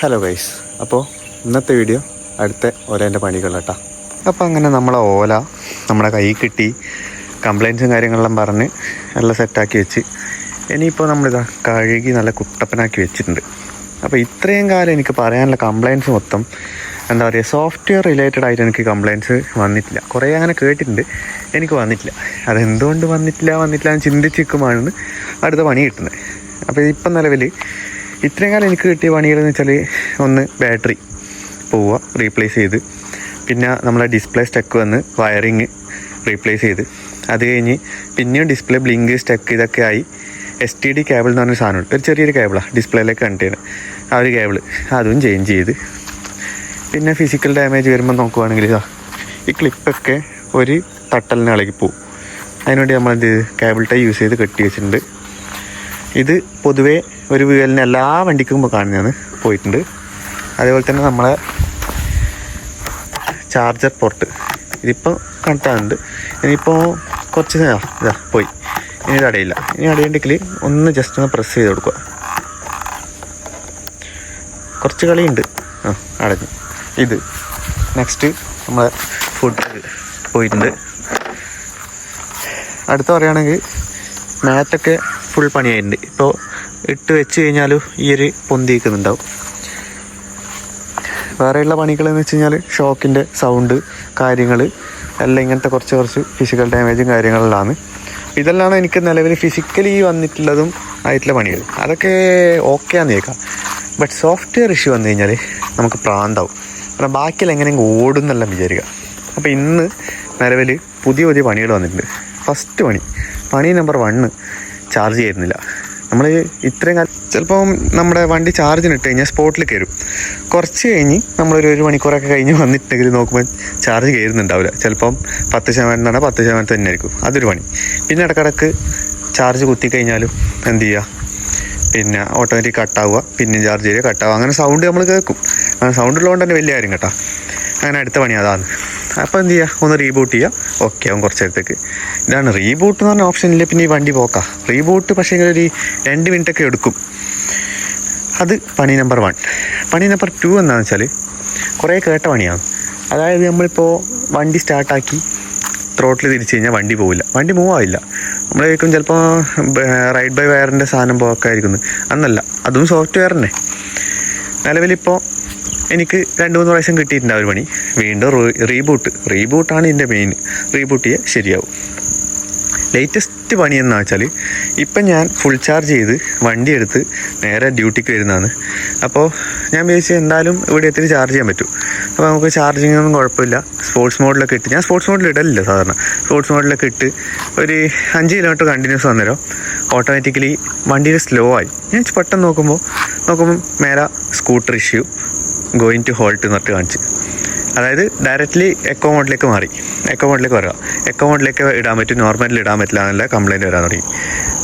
Hello guys, അപ്പോൾ ഇന്നത്തെ video അടുത്ത ഓലേൻ്റെ പണികൾ കേട്ടോ. അപ്പോൾ അങ്ങനെ നമ്മളെ ഓല നമ്മുടെ കയ്യിൽ കിട്ടി, കംപ്ലയിൻസും കാര്യങ്ങളെല്ലാം പറഞ്ഞ് എല്ലാം സെറ്റാക്കി വെച്ച് ഇനിയിപ്പോൾ നമ്മളിതാ കഴുകി നല്ല കുട്ടപ്പനാക്കി വെച്ചിട്ടുണ്ട്. അപ്പോൾ ഇത്രയും കാലം എനിക്ക് പറയാനുള്ള കംപ്ലയിൻസ് മൊത്തം എന്താ പറയുക, സോഫ്റ്റ്വെയർ റിലേറ്റഡ് ആയിട്ട് എനിക്ക് കംപ്ലയിൻസ് വന്നിട്ടില്ല. കുറേ അങ്ങനെ കേട്ടിട്ടുണ്ട്, എനിക്ക് വന്നിട്ടില്ല. അതെന്തുകൊണ്ട് വന്നിട്ടില്ല എന്ന് ചിന്തിച്ച് നിൽക്കുമ്പോഴാണ് അടുത്ത പണി കിട്ടുന്നത്. അപ്പോൾ ഇപ്പം നിലവിൽ ഇത്രയും കാലം എനിക്ക് കിട്ടിയ പണികളെന്ന് വെച്ചാൽ, ഒന്ന് ബാറ്ററി പോവുക റീപ്ലേസ് ചെയ്ത്, പിന്നെ നമ്മളെ ഡിസ്പ്ലേ സ്റ്റക്ക് വന്ന് വയറിങ് റീപ്ലേസ് ചെയ്ത്, അത് കഴിഞ്ഞ് പിന്നെയും ഡിസ്പ്ലേ ബ്ലിങ്ക് സ്റ്റക്ക് ഇതൊക്കെ ആയി STD കേബിൾ എന്ന് പറഞ്ഞൊരു സാധനമുണ്ട്, ഒരു ചെറിയൊരു കേബിളാണ് ഡിസ്പ്ലേയിലേക്ക് കണക്ട് ചെയ്യുന്നത്. ആ ഒരു കേബിൾ അതും ചേഞ്ച് ചെയ്ത്, പിന്നെ ഫിസിക്കൽ ഡാമേജ് വരുമ്പോൾ നോക്കുവാണെങ്കിൽ ഈ ക്ലിപ്പൊക്കെ ഒരു തട്ടലിന് ഇളകി പോവും. അതിനുവേണ്ടി നമ്മളെന്ത് കേബിൾ ടൈ യൂസ് ചെയ്ത് കെട്ടി വെച്ചിട്ടുണ്ട്. ഇത് പൊതുവേ ഒരു വീലിന് എല്ലാ വണ്ടിക്കും കാണുന്നതാണ്, പോയിട്ടുണ്ട്. അതേപോലെ തന്നെ നമ്മളെ ചാർജർ പോർട്ട് ഇതിപ്പോൾ കണക്റ്റാകുന്നുണ്ട്. ഇനിയിപ്പോൾ കുറച്ച് ഇതാ പോയി, ഇനി ഇത് അടയില്ല. ഇനി അടയുണ്ടെങ്കിൽ ഒന്ന് ജസ്റ്റ് ഒന്ന് പ്രസ് ചെയ്ത് കൊടുക്കുക. കുറച്ച് കളിയുണ്ട്, അടഞ്ഞു. ഇത് നെക്സ്റ്റ് നമ്മളെ ഫുഡ് പോയിട്ടുണ്ട്. അടുത്ത പറയുകയാണെങ്കിൽ മാറ്റൊക്കെ ഫുൾ പണിയായിട്ടുണ്ട്. ഇപ്പോൾ ഇട്ട് വെച്ച് കഴിഞ്ഞാലും ഈ ഒരു പൊന്തിക്കുന്നുണ്ടാവും. വേറെയുള്ള പണികളെന്ന് വെച്ച് കഴിഞ്ഞാൽ ഷോക്കിൻ്റെ സൗണ്ട് കാര്യങ്ങൾ എല്ലാം ഇങ്ങനത്തെ കുറച്ച് ഫിസിക്കൽ ഡാമേജും കാര്യങ്ങളിലാണ്. ഇതെല്ലാം എനിക്ക് നിലവിൽ ഫിസിക്കലി വന്നിട്ടുള്ളതും ആയിട്ടുള്ള പണികൾ. അതൊക്കെ ഓക്കെ ആണെന്ന് കേൾക്കാം. ബട്ട് സോഫ്റ്റ്വെയർ ഇഷ്യൂ വന്നു കഴിഞ്ഞാൽ നമുക്ക് പ്രാന്താവും. കാരണം ബാക്കിയെല്ലാം എങ്ങനെയെങ്കിലും ഓടുന്നെല്ലാം വിചാരിക്കുക. അപ്പോൾ ഇന്ന് നിലവിൽ പുതിയ പണികൾ വന്നിട്ടുണ്ട്. ഫസ്റ്റ് പണി നമ്പർ 1 ചാർജ് ചെയ്യുന്നില്ല. നമ്മൾ ഇത്രയും കാലം ചിലപ്പം നമ്മുടെ വണ്ടി ചാർജിനിട്ട് കഴിഞ്ഞാൽ സ്പോട്ടിൽ കയറും. കുറച്ച് കഴിഞ്ഞ് നമ്മളൊരു 1 മണിക്കൂറൊക്കെ കഴിഞ്ഞ് വന്നിട്ടുണ്ടെങ്കിൽ നോക്കുമ്പോൾ ചാർജ് കയറുന്നുണ്ടാവില്ല. ചിലപ്പം 10% എന്നാണ് 10% തന്നെ ആയിരിക്കും. അതൊരു പണി. പിന്നെ ഇടക്കിടക്ക് ചാർജ് കുത്തി കഴിഞ്ഞാലും എന്ത് ചെയ്യുക, പിന്നെ ഓട്ടോമാറ്റിക് കട്ടാവുക, പിന്നെ ചാർജ് ചെയ്യുക, കട്ടാവുക. അങ്ങനെ സൗണ്ട് നമ്മൾ കേൾക്കും. അങ്ങനെ സൗണ്ട് ഉള്ളതുകൊണ്ട് തന്നെ വലിയ കാര്യം കേട്ടോ. അങ്ങനെ അടുത്ത പണി അതാണ്. അപ്പോൾ എന്ത് ചെയ്യുക, ഒന്ന് റീബൂട്ട് ചെയ്യുക, ഓക്കെ ആവും കുറച്ച് നേരത്തേക്ക്. ഇതാണ് റീബൂട്ട് എന്ന് പറഞ്ഞ ഓപ്ഷനില്ല. പിന്നെ ഈ വണ്ടി പോക്കാം. റീബൂട്ട് പക്ഷേ ഒരു 2 മിനിറ്റൊക്കെ എടുക്കും. അത് പണി നമ്പർ 1. പണി നമ്പർ 2 എന്താണെന്ന് വെച്ചാൽ കുറേ കേട്ട പണിയാണ്. അതായത് നമ്മളിപ്പോൾ വണ്ടി സ്റ്റാർട്ടാക്കി ത്രോട്ടിൽ തിരിച്ച് കഴിഞ്ഞാൽ വണ്ടി പോവില്ല, വണ്ടി മൂവ് ആവില്ല. നമ്മളായിരിക്കും ചിലപ്പോൾ റൈഡ് ബൈ വയറിൻ്റെ സാധനം പോക്കെ ആയിരിക്കുന്നു. അന്നല്ല, അതും സോഫ്റ്റ്വെയർ തന്നെ. നിലവിലിപ്പോൾ എനിക്ക് 2-3 പ്രാവശ്യം കിട്ടിയിട്ടുണ്ട് ആ ഒരു പണി. വീണ്ടും റീബൂട്ടാണ് ഇതിൻ്റെ മെയിൻ. റീബൂട്ട് ചെയ്യുക, ശരിയാവും. ലേറ്റസ്റ്റ് പണി എന്ന് വെച്ചാൽ ഇപ്പം ഞാൻ ഫുൾ ചാർജ് ചെയ്ത് വണ്ടി എടുത്ത് നേരെ ഡ്യൂട്ടിക്ക് വരുന്നതാണ്. അപ്പോൾ ഞാൻ വിചാരിച്ചത് എന്തായാലും ഇവിടെ എത്തി ചാർജ് ചെയ്യാൻ പറ്റും. അപ്പോൾ നമുക്ക് ചാർജിങ്ങൊന്നും കുഴപ്പമില്ല. സ്പോർട്സ് മോഡിലൊക്കെ ഇട്ട്, ഞാൻ സ്പോർട്സ് മോഡിൽ ഇടലില്ല സാധാരണ. സ്പോർട്സ് മോഡിലൊക്കെ ഇട്ട് ഒരു 5 കിലോമീറ്റർ കണ്ടിന്യൂസ് വന്നേരം ഓട്ടോമാറ്റിക്കലി വണ്ടിയിൽ സ്ലോ ആയി. ഞാൻ പെട്ടെന്ന് നോക്കുമ്പോൾ മേലെ scooter issue going to halt എന്നിട്ട് കാണിച്ച്. അതായത് ഡയറക്റ്റ്ലി എക്കോ മോഡിലേക്ക് മാറി. എക്കോ മോഡിലേക്ക് വരിക. എക്കോ മോഡിലേക്ക് ഇടാൻ പറ്റും, നോർമലിൽ ഇടാൻ പറ്റില്ല എന്നുള്ള കംപ്ലയിൻറ്റ് വരാൻ തുടങ്ങി.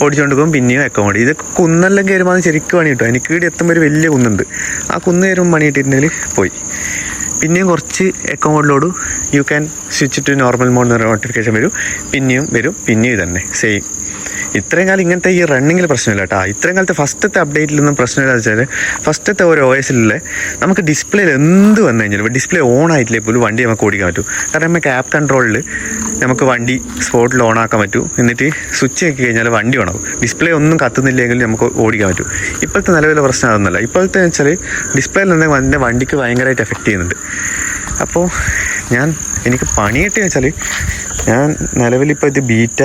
ഓടിച്ചുകൊണ്ട് പോകുമ്പോൾ പിന്നെയും എക്കോ മോഡ്. ഇത് കുന്നെല്ലാം കയറുമ്പോൾ അത് ശരിക്കും പണി കിട്ടും. എനിക്ക് ഇവിടെ എത്തുമ്പോൾ ഒരു വലിയ കുന്നുണ്ട്. ആ കുന്ന് കയറുമ്പോൾ പണി കിട്ടിയിട്ടുണ്ടെങ്കിൽ പോയി. പിന്നെയും കുറച്ച് എക്കോ മോഡിലോടും you can switch to normal mode എന്ന് നോട്ടിഫിക്കേഷൻ വരും. പിന്നെയും ഇതന്നെ സെയിം. ഇത്രയും കാലം ഇങ്ങനത്തെ ഈ റണ്ണിങ്ങിൽ പ്രശ്നമില്ല കേട്ടോ. ഇത്രയും കാലത്തെ ഫസ്റ്റത്തെ അപ്ഡേറ്റിലൊന്നും പ്രശ്നമില്ല വെച്ചാൽ, ഫസ്റ്റത്തെ ഒരു OS-ലെ നമുക്ക് ഡിസ്പ്ലേയിൽ എന്ത് വന്നു കഴിഞ്ഞാലും ഡിസ്പ്ലേ ഓൺ ആയിട്ടില്ലേ പോലും വണ്ടി നമുക്ക് ഓടിക്കാൻ പറ്റും. കാരണം നമുക്ക് ആപ്പ് കൺട്രോളിൽ നമുക്ക് വണ്ടി സ്പോട്ടിൽ ഓൺ ആക്കാൻ പറ്റും. എന്നിട്ട് സ്വിച്ച് ആക്കി കഴിഞ്ഞാൽ വണ്ടി ഓണാകും. ഡിസ്പ്ലേ ഒന്നും കത്തുന്നില്ലെങ്കിൽ നമുക്ക് ഓടിക്കാൻ പറ്റും. ഇപ്പോഴത്തെ നിലവിലെ പ്രശ്നം അതൊന്നുമല്ല. ഇപ്പോഴത്തെ വെച്ചാൽ ഡിസ്പ്ലേയിൽ നിന്ന് എൻ്റെ വണ്ടിക്ക് ഭയങ്കരമായിട്ട് എഫക്റ്റ് ചെയ്യുന്നുണ്ട്. അപ്പോൾ എനിക്ക് പണി കിട്ടിയെന്ന് വെച്ചാൽ, ഞാൻ നിലവിലിപ്പോൾ ഇത് ബീറ്റ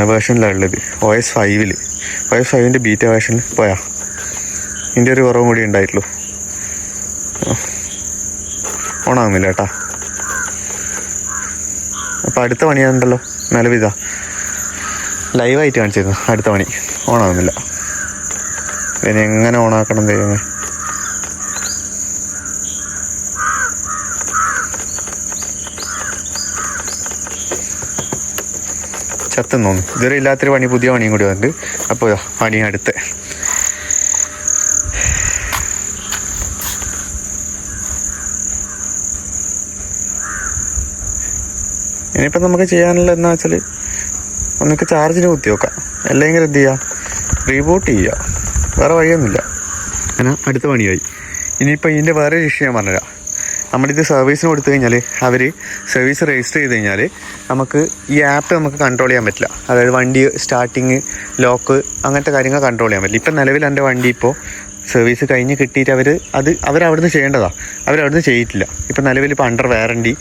വേർഷനിലാണ് ഉള്ളത്. OS 5-ൻ്റെ ബീറ്റ വേർഷനിൽ പോയാൽ ഇതിൻ്റെ ഒരു കുറവും കൂടി ഉണ്ടായിട്ടുള്ളൂ. ഓണാകുന്നില്ല കേട്ടോ. അപ്പോൾ അടുത്ത പണിയാണല്ലോ നിലവിതാ ലൈവായിട്ട് കാണിച്ചിരുന്നു. അടുത്ത പണി ഓണാകുന്നില്ല. പിന്നെ എങ്ങനെ ഓണാക്കണം ദൈവമേ. ചത്തെന്ന് തോന്നുന്നു. ഇതുവരെ ഇല്ലാത്തൊരു പണി, പുതിയ പണിയും കൂടി വന്നിട്ട്. അപ്പോൾ പണി അടുത്ത്. ഇനിയിപ്പം നമുക്ക് ചെയ്യാനുള്ള എന്താ വെച്ചാൽ, ഒന്നൊക്കെ ചാർജിന് കുത്തി വെക്കാം, അല്ലെങ്കിൽ എന്ത് ചെയ്യുക, റീബൂട്ട് ചെയ്യുക. വേറെ വഴിയൊന്നുമില്ല. അങ്ങനെ അടുത്ത പണിയായി. ഇനിയിപ്പോൾ ഇതിൻ്റെ വേറെ ഇഷ്യൂ ഞാൻ പറഞ്ഞുതരാം. നമ്മളിത് സർവീസിന് കൊടുത്തു കഴിഞ്ഞാൽ അവർ സർവീസ് രജിസ്റ്റർ ചെയ്ത് കഴിഞ്ഞാൽ നമുക്ക് ഈ ആപ്പ് നമുക്ക് കൺട്രോൾ ചെയ്യാൻ പറ്റില്ല. അതായത് വണ്ടി സ്റ്റാർട്ടിങ്, ലോക്ക്, അങ്ങനത്തെ കാര്യങ്ങൾ കൺട്രോൾ ചെയ്യാൻ പറ്റില്ല. ഇപ്പം നിലവിൽ എൻ്റെ വണ്ടി ഇപ്പോൾ സർവീസ് കഴിഞ്ഞ് കിട്ടിയിട്ട് അവരവിടുന്ന് ചെയ്യേണ്ടതാണ്, അവരവിടുന്ന് ചെയ്തിട്ടില്ല. ഇപ്പം നിലവിൽ ഇപ്പോൾ അണ്ടർ വാറണ്ടി,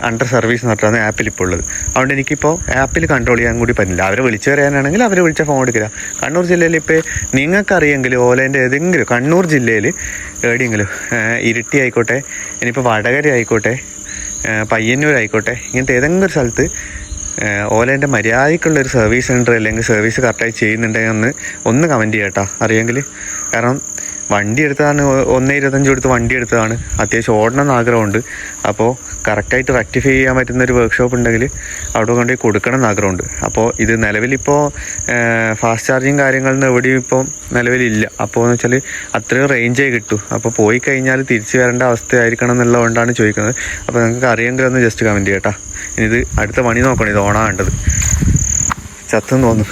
അണ്ടർ സർവീസ് എന്ന് പറഞ്ഞാണ് ആപ്പിൽ ഇപ്പോൾ ഉള്ളത്. അതുകൊണ്ട് എനിക്കിപ്പോൾ ആപ്പിൽ കൺട്രോൾ ചെയ്യാൻ കൂടി പറ്റില്ല. അവരെ വിളിച്ചു പറയാനാണെങ്കിൽ അവരെ വിളിച്ച ഫോൺ എടുക്കില്ല. കണ്ണൂർ ജില്ലയിൽ ഇപ്പോൾ നിങ്ങൾക്കറിയെങ്കിൽ ഓലേൻ്റെ ഏതെങ്കിലും കണ്ണൂർ ജില്ലയിൽ എവിടെയെങ്കിലും ഇരിട്ടി ആയിക്കോട്ടെ, ഇനിയിപ്പോൾ വടകര ആയിക്കോട്ടെ, പയ്യന്നൂർ ആയിക്കോട്ടെ, ഇങ്ങനത്തെ ഏതെങ്കിലും ഒരു സ്ഥലത്ത് ഓലേൻ്റെ മര്യാദയ്ക്കുള്ളൊരു സർവീസ് സെൻറ്റർ അല്ലെങ്കിൽ സർവീസ് കറക്റ്റായി ചെയ്യുന്നുണ്ടെങ്കിൽ ഒന്ന് കമൻറ്റ് ചെയ്യട്ടോ അറിയെങ്കിൽ. കാരണം വണ്ടി എടുത്തതാണ്, 1.25 കൊടുത്ത് വണ്ടി എടുത്തതാണ്, അത്യാവശ്യം ഓടണം എന്ന് ആഗ്രഹമുണ്ട്. അപ്പോൾ കറക്റ്റായിട്ട് റെക്ടിഫൈ ചെയ്യാൻ പറ്റുന്നൊരു വർക്ക്ഷോപ്പ് ഉണ്ടെങ്കിൽ അവിടെ കൊണ്ടുപോയി കൊടുക്കണം എന്ന് ആഗ്രഹമുണ്ട്. അപ്പോൾ ഇത് നിലവിലിപ്പോൾ ഫാസ്റ്റ് ചാർജിങ് കാര്യങ്ങളൊന്നും എവിടെയും ഇപ്പോൾ നിലവിലില്ല. അപ്പോൾ എന്ന് വെച്ചാൽ അത്രയും റേഞ്ചേ കിട്ടൂ. അപ്പോൾ പോയി കഴിഞ്ഞാൽ തിരിച്ചു വരേണ്ട അവസ്ഥയായിരിക്കണം എന്നുള്ളതുകൊണ്ടാണ് ചോദിക്കുന്നത്. അപ്പോൾ നിങ്ങൾക്ക് അറിയെങ്കിൽ ഒന്ന് ജസ്റ്റ് കമൻറ്റ് ചെയ്യട്ടോ. ഇത് അടുത്ത പണി നോക്കണം, ഇത് ഓണാകേണ്ടത്. ചത്തെന്ന് തോന്നുന്നു.